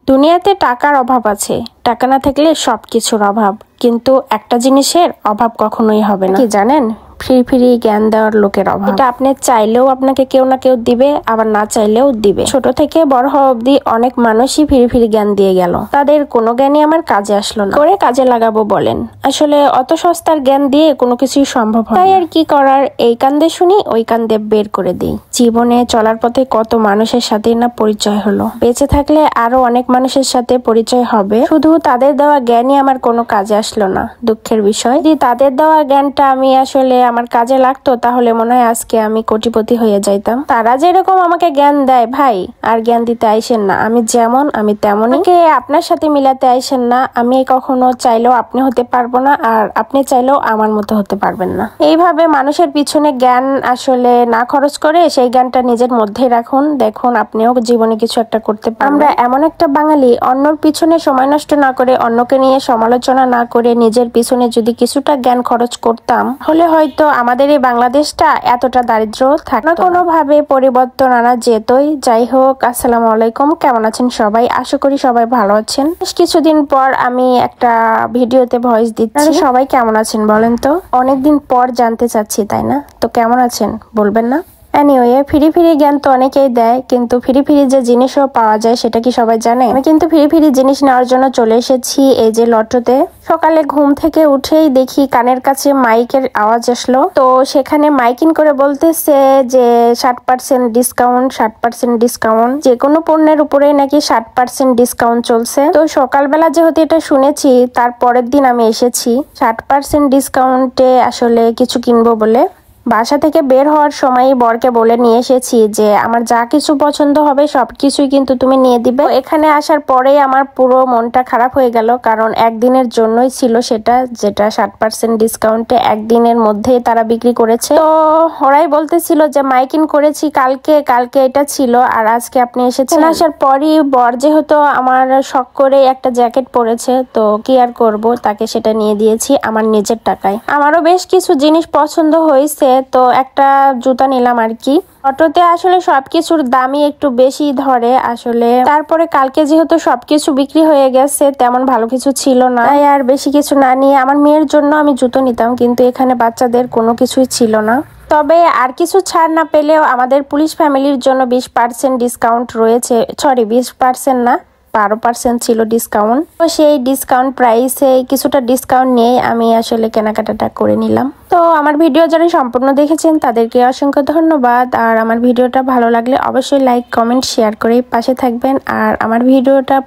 দুনিয়াতে টাকার অভাব আছে, টাকা না থাকলে সবকিছুর অভাব, কিন্তু একটা জিনিসের অভাব কখনোই হবে না। কি জানেন? ফ্রি ফ্রি জ্ঞান দেওয়ার লোকের অভাব। এটা আপনি চাইলেও আপনাকে কেউ না কেউ দিবে, আবার না চাইলেও দিবে। ছোট থেকে বড় হওয়া অব্দি অনেক মানুষই ফ্রি ফ্রি জ্ঞান দিয়ে গেল, তাদের কোনো জ্ঞানই আমার কাজে আসলো না। করে কাজে লাগাবো বলেন? আসলে অত সস্তার জ্ঞান দিয়ে কোনো কিছুই সম্ভব হয় না। তাই আর কি করার, এই কান্দে শুনি ওই কান্দে বের করে দিই। জীবনে চলার পথে কত মানুষের সাথে না পরিচয় হলো, বেঁচে থাকলে আরো অনেক মানুষের সাথে পরিচয় হবে, শুধু তাদের দেওয়া জ্ঞানই আমার কোনো কাজে আসলো না। দুঃখের বিষয়, যদি তাদের দেওয়া জ্ঞানটা আমি আসলে আমার কাজে লাগতো তাহলে মনে হয় আজকে আমি কোটিপতি হয়ে যাইতাম। তারা যেরকম আমাকে জ্ঞান দেয়, ভাই আর জ্ঞান দিতে আইসেন না। আমি যেমন আমি তেমনই, আপনার সাথে মিলাতে আইসেন না। আমি কখনো চাইলেও আপনি হতে পারবো না, আর আপনি চাইলেও আমার মতো হতে পারবেন না। এইভাবে মানুষের পিছনে জ্ঞান আসলে না খরচ করে সেই জ্ঞানটা নিজের মধ্যেই রাখুন, দেখুন আপনিও জীবনে কিছু একটা করতে পারবেন। আমরা এমন একটা বাঙালি, অন্যর পিছনে সময় নষ্ট না করে, অন্যকে নিয়ে সমালোচনা না করে নিজের পিছনে যদি কিছুটা জ্ঞান খরচ করতাম, হলে হয়তো আমাদের এই বাংলাদেশটা এতটা দারিদ্র থাকতো না। কোনোভাবে পরিবর্তন আনা যেতই। যাই হোক, আসসালামু আলাইকুম, কেমন আছেন সবাই? আশা করি সবাই ভালো আছেন। বেশ কিছুদিন পর আমি একটা ভিডিওতে ভয়েস দিচ্ছি। সবাই কেমন আছেন বলেন তো? অনেকদিন পর জানতে চাচ্ছি, তাই না? তো কেমন আছেন বলবেন না? এনিওয়ে, ফ্রি ফ্রি জ্ঞান তো অনেকেই দেয়, কিন্তু ফ্রি ফ্রি যে জিনিসও পাওয়া যায় সেটা কি সবাই জানে? আমি কিন্তু ফ্রি ফ্রি জিনিস নেওয়ার জন্য চলে এসেছি এই যে লটোতে। সকালে ঘুম থেকে উঠেই দেখি কানের কাছে মাইকের আওয়াজ আসলো। তো সেখানে মাইকিং করে বলতেছে যে 60% ডিসকাউন্ট, 60% ডিসকাউন্ট, যে কোনো পণ্যের উপরে নাকি 60% ডিসকাউন্ট চলছে। তো সকালবেলা যেহেতু এটা শুনেছি, তার পরের দিন আমি এসেছি 60% ডিসকাউন্টে আসলে কিছু কিনবো বলে। বাসা থেকে বের হওয়ার সময় বরকে বলে নিয়ে এসেছি যে আমার যা কিছু পছন্দ হবে সবকিছুই কিন্তু তুমি নিয়ে দিবে। এখানে আসার পরেই আমার পুরো মনটা খারাপ হয়ে গেল, কারণ একদিনের জন্যই ছিল সেটা, যেটা 60% ডিসকাউন্টে একদিনের মধ্যেই তারা বিক্রি করেছে। তো ওরাই বলতেছিল যে মাইকিং করেছি কালকে এটা ছিল, আর আজকে আপনি এসেছেন। আসার পরই বর যেহেতু আমার শখ করে একটা জ্যাকেট পরেছে, তো কি আর করব, তাকে সেটা নিয়ে দিয়েছি আমার নিজের টাকায়। আমারও বেশ কিছু জিনিস পছন্দ হয়েছে, তো একটা জুতা নিলাম আর কি। অটোতে আসলে সবকিছুর দামই একটু বেশি ধরে আসলে। তারপরে কালকে যেহেতু সবকিছু বিক্রি হয়ে গেছে, তেমন ভালো কিছু ছিল না, তাই আর বেশি কিছু না নিয়ে আমার মেয়ের জন্য আমি জুতো নিতাম, কিন্তু এখানে বাচ্চাদের কোনো কিছুই ছিল না। তবে আর কিছু ছাড় না পেলেও আমাদের পুলিশ ফ্যামিলির জন্য 20% ডিসকাউন্ট রয়েছে। সরি, 20% না, 12% ছিল ডিসকাউন্ট। তো সেই ডিসকাউন্ট প্রাইসে কিছুটা ডিসকাউন্ট নিয়ে আমি আসলে কেনাকাটাটা করে নিলাম। তো আমার ভিডিও যারা সম্পূর্ণ দেখেছেন তাদেরকে অসংখ্য ধন্যবাদ। আর আমার ভিডিওটা ভালো লাগলে অবশ্যই লাইক, কমেন্ট, শেয়ার করে পাশে থাকবেন। আর আমার ভিডিওটা